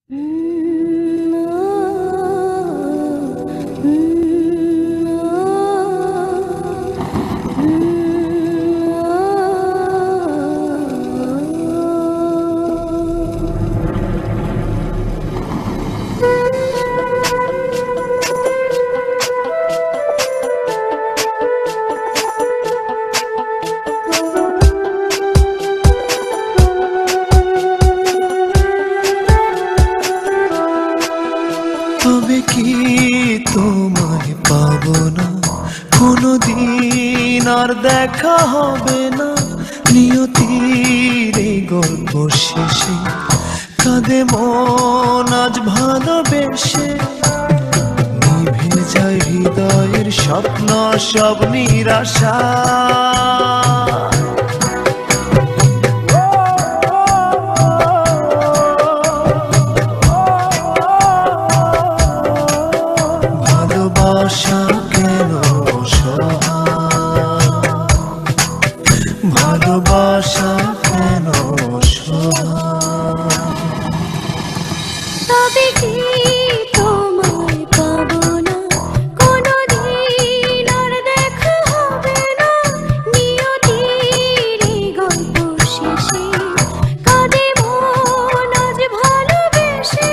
তবে কি তোমায় পাবো না, কোনদিন আর দেখা হবে না। নিয়তির এই গল্প শেষে কাঁদে মন আজ ভালোবেসে। নিভে যায় হৃদয়ের স্বপ্ন সব নিরাশা। ভালোবাসা কেন অসহায়, ভালোবাসা কেন অসহায়। তবে কি তোমায় পাবো না, কোনদিন আর দেখা হবে না। নিয়তির এই গল্প শেষে কাঁদে মন আজ ভালোবেসে।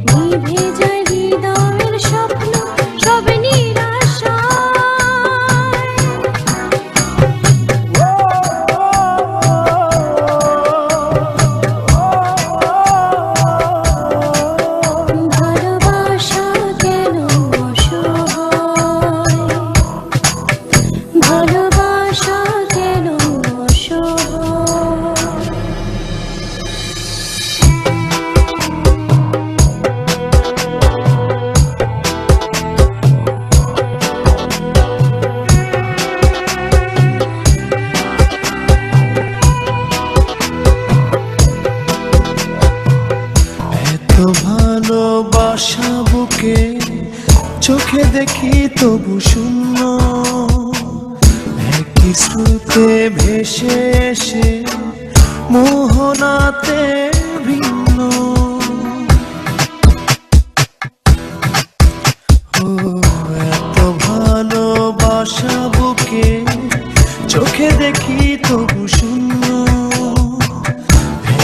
নিভে যায় হৃদয়ের স্বপ্ন সব নিরাশা। ভালোবাসা কেন অসহায়, ভালোবাসা কেন অসহায়। এত ভালোবাসা বুকে চোখে দেখি তবু শূন্য। একই স্রোতে ভেসে এসে মোহনাতে ভিন্ন। ও এত ভালোবাসা বুকে চোখে দেখি তবু শূন্য।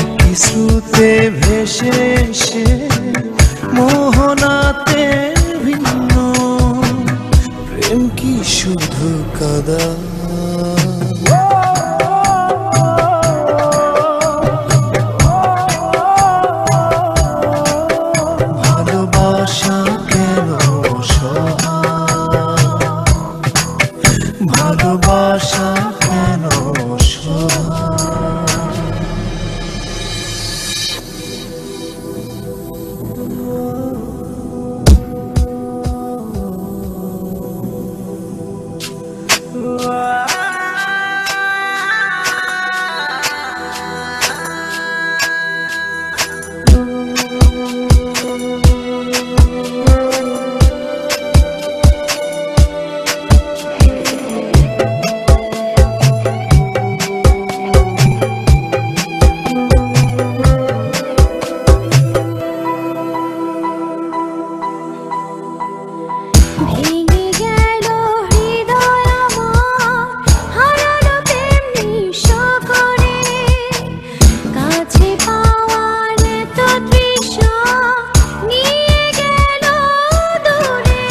একই স্রোতে ভেসে এসে মোহনাতে ভিন্ন। প্রেম কি শুধু কাদা, ভালোবাসা কেন অসহায়, ভালোবাসা কেন অসহায়। ভেঙে গেল হৃদয় আমার, হারালো প্রেম নিঃস্ব করে। কাছে পাওয়ার এত তৃষা নিয়ে গেল দূরে।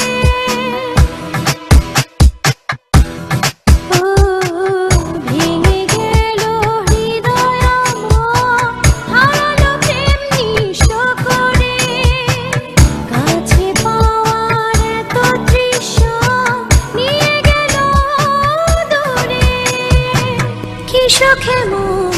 ও ভেঙে গেল হৃদয় আমার, হারালো প্রেম নিঃস্ব করে। কাছে পাওয়ার এত তৃষা নিয়ে গেল দূরে। কি সুখে মন